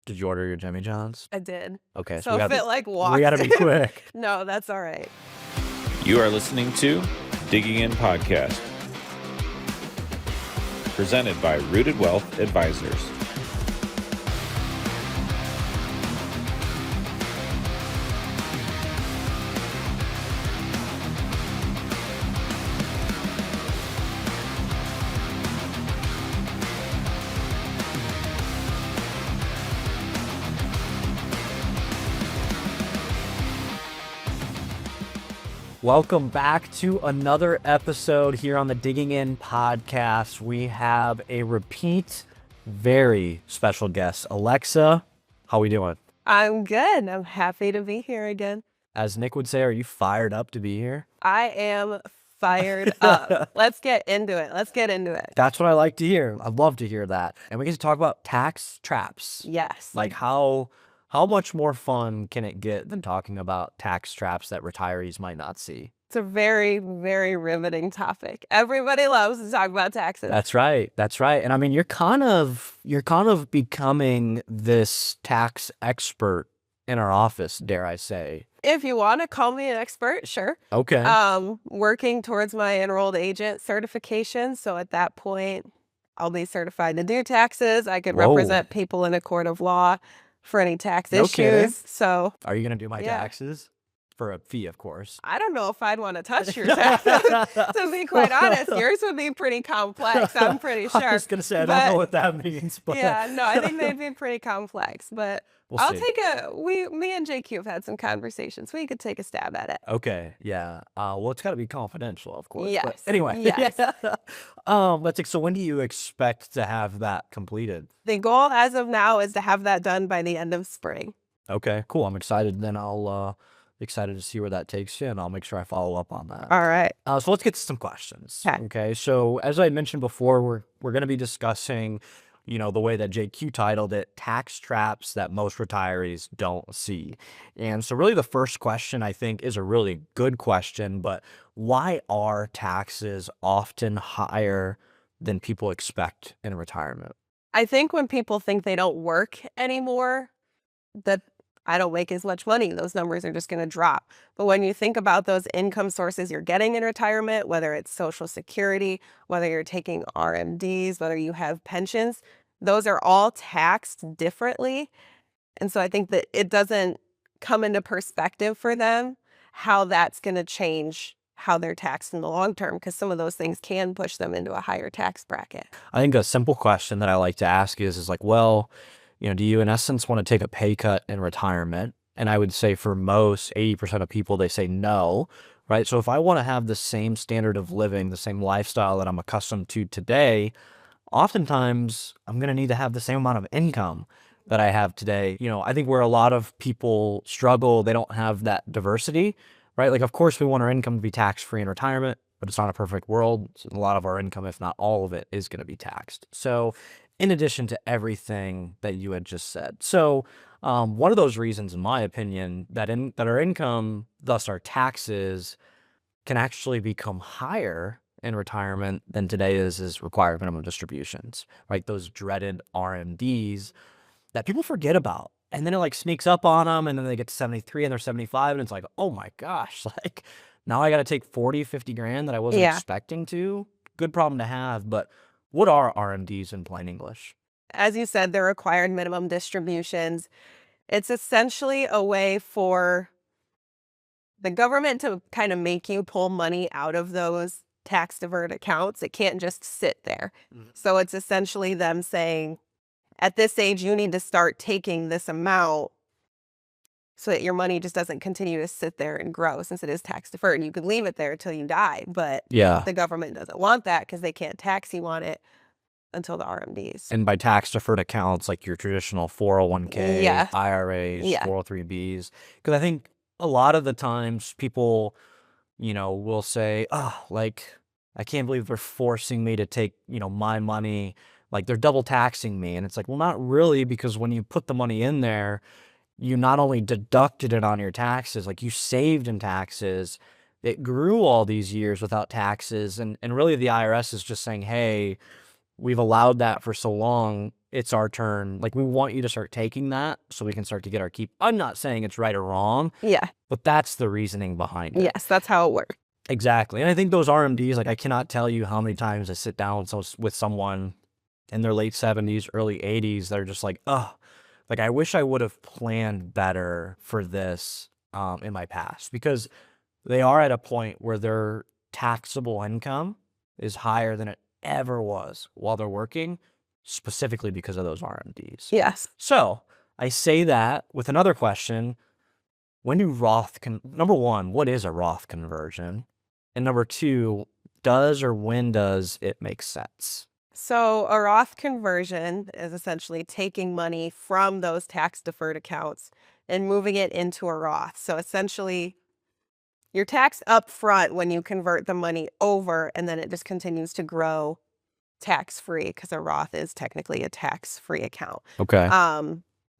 Did you order your Jimmy John's? I did. Okay, So if it like walks we gotta be quick. No, that's all right. You are listening to Digging In Podcast, presented by Rooted Wealth Advisors. Welcome back to another episode here on the Digging In Podcast. We have a repeat, very special guest, Alexa. How we doing? I'm good. I'm happy to be here again. As Nick would say, are you fired up to be here? I am fired up. Let's get into it. That's what I like to hear. I love to hear that. And we get to talk about tax traps. Yes. Like how much more fun can it get than talking about tax traps that retirees might not see? It's a very, very riveting topic. Everybody loves to talk about taxes. That's right. And I mean, you're kind of becoming this tax expert in our office, dare I say. If you want to call me an expert, sure. Okay. Working towards my enrolled agent certification. So at that point, I'll be certified to do taxes. I could represent people in a court of law for any tax issues. Kidding. So are you going to do my taxes? For a fee, of course. I don't know if I'd want to touch your taxes, to be quite honest. Yours would be pretty complex, I'm pretty sure. I was going to say, I don't know what that means. But yeah, no, I think they'd be pretty complex. But we'll see. Me and JQ have had some conversations. We could take a stab at it. Okay, yeah. Well, it's got to be confidential, of course. Yes. But anyway. Yes. So when do you expect to have that completed? The goal as of now is to have that done by the end of spring. Okay, cool. I'm excited. Then I'll... excited to see where that takes you, and I'll make sure I follow up on that. All right. So let's get to some questions. Okay. So as I mentioned before, we're going to be discussing, the way that JQ titled it, tax traps that most retirees don't see. And so really the first question I think is a really good question, but why are taxes often higher than people expect in retirement? I think when people think they don't work anymore, that I don't make as much money, those numbers are just going to drop. But when you think about those income sources you're getting in retirement, whether it's Social Security, whether you're taking RMDs, whether you have pensions, those are all taxed differently. And so I think that it doesn't come into perspective for them how that's going to change how they're taxed in the long term, because some of those things can push them into a higher tax bracket. I think a simple question that I like to ask is like, well, do you in essence want to take a pay cut in retirement? And I would say for most, 80% of people, they say no, right? So if I want to have the same standard of living, the same lifestyle that I'm accustomed to today, oftentimes I'm going to need to have the same amount of income that I have today. I think where a lot of people struggle, they don't have that diversity, right? Like, of course, we want our income to be tax-free in retirement, but it's not a perfect world. So a lot of our income, if not all of it, is going to be taxed. So in addition to everything that you had just said. So one of those reasons, in my opinion, that our income, thus our taxes, can actually become higher in retirement than today is required minimum distributions, right? Those dreaded RMDs that people forget about. And then it like sneaks up on them, and then they get to 73 and they're 75, and it's like, oh my gosh, like now I got to take 40, 50 grand that I wasn't expecting to. Good problem to have, but what are RMDs in plain English? As you said, they're required minimum distributions. It's essentially a way for the government to kind of make you pull money out of those tax divert accounts. It can't just sit there. Mm-hmm. So it's essentially them saying, at this age, you need to start taking this amount so that your money just doesn't continue to sit there and grow, since it is tax deferred. And you can leave it there until you die. But the government doesn't want that because they can't tax you on it until the RMDs. And by tax deferred accounts, like your traditional 401k, IRAs, 403bs. Because I think a lot of the times people, will say, like, I can't believe they're forcing me to take, my money. Like, they're double taxing me. And it's like, well, not really, because when you put the money in there, you not only deducted it on your taxes, like you saved in taxes, it grew all these years without taxes. And really the IRS is just saying, hey, we've allowed that for so long. it's our turn. Like, we want you to start taking that so we can start to get our keep. I'm not saying it's right or wrong, Yeah. but that's the reasoning behind it. Yes, that's how it works. Exactly. And I think those RMDs, like, I cannot tell you how many times I sit down with someone in their late 70s, early 80s, they're just like, oh, like, I wish I would have planned better for this in my past, because they are at a point where their taxable income is higher than it ever was while they're working, specifically because of those RMDs. Yes. So I say that with another question. When do number one, what is a Roth conversion? And number two, when does it make sense? So a Roth conversion is essentially taking money from those tax deferred accounts and moving it into a Roth. So essentially, you're taxed up front when you convert the money over, and then it just continues to grow tax free, because a Roth is technically a tax free account. Okay.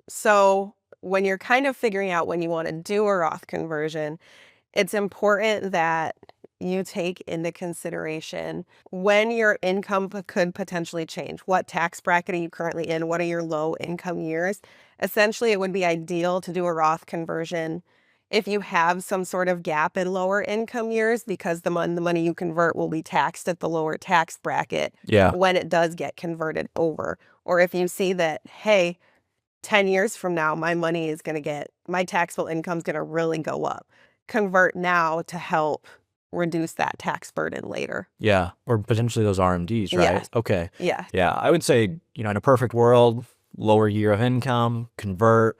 So when you're kind of figuring out when you want to do a Roth conversion, it's important that you take into consideration when your income could potentially change. What tax bracket are you currently in? What are your low income years? Essentially, it would be ideal to do a Roth conversion if you have some sort of gap in lower income years, because the money you convert will be taxed at the lower tax bracket when it does get converted over. Or if you see that, hey, 10 years from now, my taxable income is going to really go up. Convert now to help reduce that tax burden later. Yeah. Or potentially those RMDs, right? Yes. Okay. Yeah. Yeah. I would say, in a perfect world, lower year of income, convert,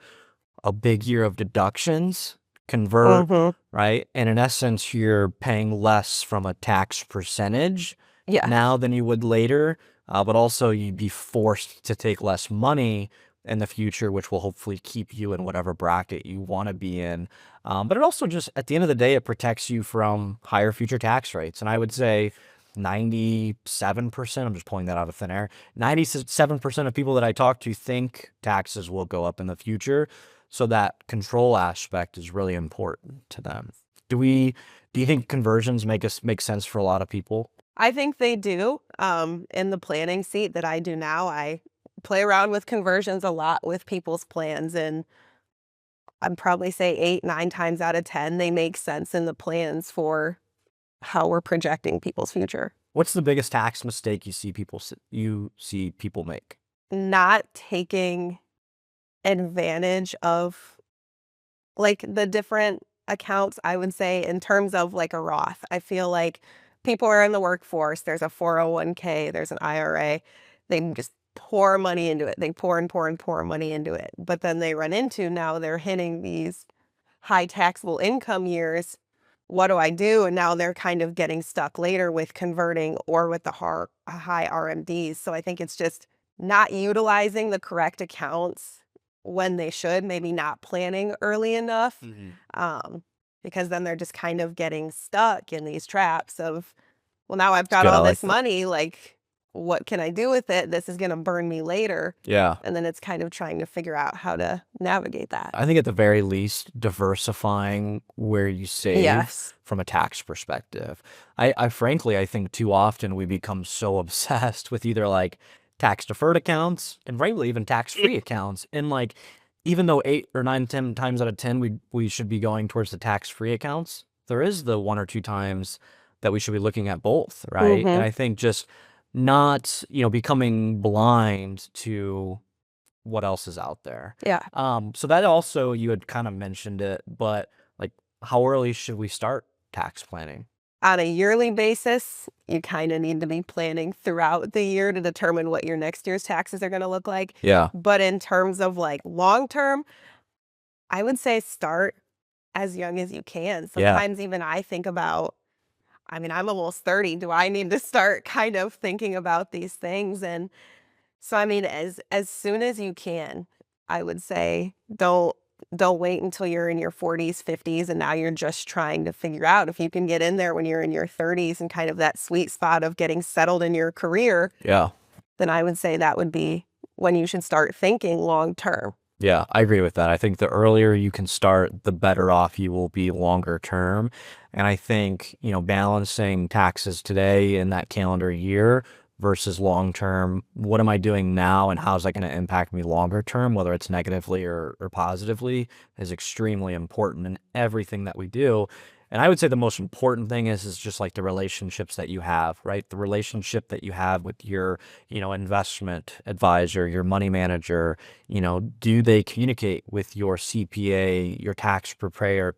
a big year of deductions, convert, right? And in essence, you're paying less from a tax percentage now than you would later, but also you'd be forced to take less money in the future, which will hopefully keep you in whatever bracket you want to be in. But it also just, at the end of the day, it protects you from higher future tax rates. And I would say 97%, I'm just pulling that out of thin air, 97% of people that I talk to think taxes will go up in the future. So that control aspect is really important to them. Do you think conversions make sense for a lot of people? I think they do. In the planning seat that I do now, I play around with conversions a lot with people's plans, and I'd probably say 8, 9 times out of 10, they make sense in the plans for how we're projecting people's future. What's the biggest tax mistake you see people make? Not taking advantage of like the different accounts, I would say, in terms of like a Roth. I feel like people are in the workforce, there's a 401k, there's an IRA, they just pour money into it. They pour and pour and pour money into it. But then they run into, now they're hitting these high taxable income years. What do I do? And now they're kind of getting stuck later with converting or with the high RMDs. So I think it's just not utilizing the correct accounts when they should, maybe not planning early enough, because then they're just kind of getting stuck in these traps of, well, now I've got all this money, like, what can I do with it? This is going to burn me later. Yeah. And then it's kind of trying to figure out how to navigate that. I think at the very least, diversifying where you save from a tax perspective. I frankly, I think too often we become so obsessed with either like tax deferred accounts and rightly even tax free accounts. And like, even though 8 or 9, 10 times out of 10, we should be going towards the tax free accounts, there is the 1 or 2 times that we should be looking at both. Right. And I think just not, becoming blind to what else is out there. Yeah. So that also, you had kind of mentioned it, but like, how early should we start tax planning? On a yearly basis, you kind of need to be planning throughout the year to determine what your next year's taxes are going to look like. Yeah. But in terms of like long term, I would say start as young as you can. Sometimes even I think about, I'm almost 30. Do I need to start kind of thinking about these things? And so, as soon as you can, I would say don't wait until you're in your 40s, 50s, and now you're just trying to figure out. If you can get in there when you're in your 30s and kind of that sweet spot of getting settled in your career, then I would say that would be when you should start thinking long term. Yeah, I agree with that. I think the earlier you can start, the better off you will be longer term. And I think, balancing taxes today in that calendar year versus long term? What am I doing now and how is that going to impact me longer term, whether it's negatively or positively, is extremely important in everything that we do. And I would say the most important thing is just like the relationships that you have, right? The relationship that you have with your, investment advisor, your money manager, do they communicate with your CPA, your tax preparer,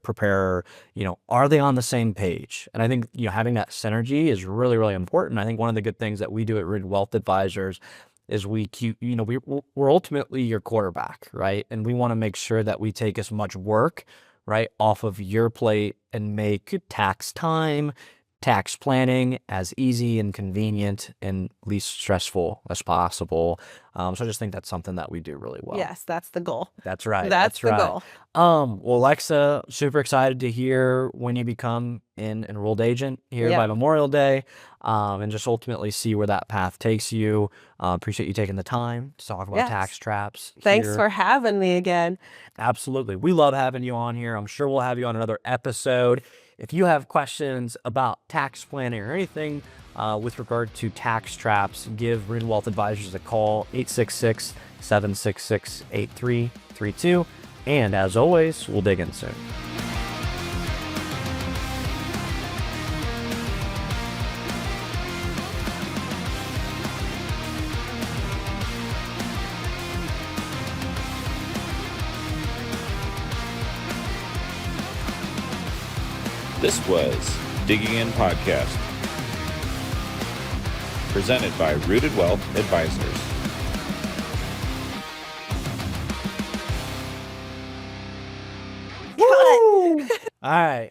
are they on the same page? And I think, having that synergy is really, really important. I think one of the good things that we do at Reed Wealth Advisors is we're ultimately your quarterback, right? And we want to make sure that we take as much work, right, off of your plate and make tax time, tax planning as easy and convenient and least stressful as possible. So I just think that's something that we do really well. Yes, that's the goal. That's right. That's the right. goal. Well, Alexa, super excited to hear when you become an enrolled agent here by Memorial Day, and just ultimately see where that path takes you. Appreciate you taking the time to talk about tax traps. Thanks here. for having me again. Absolutely. We love having you on here. I'm sure we'll have you on another episode. If you have questions about tax planning or anything with regard to tax traps, give Reed Wealth Advisors a call, 866-766-8332. And as always, we'll dig in soon. This was Digging In Podcast, presented by Rooted Wealth Advisors. All right.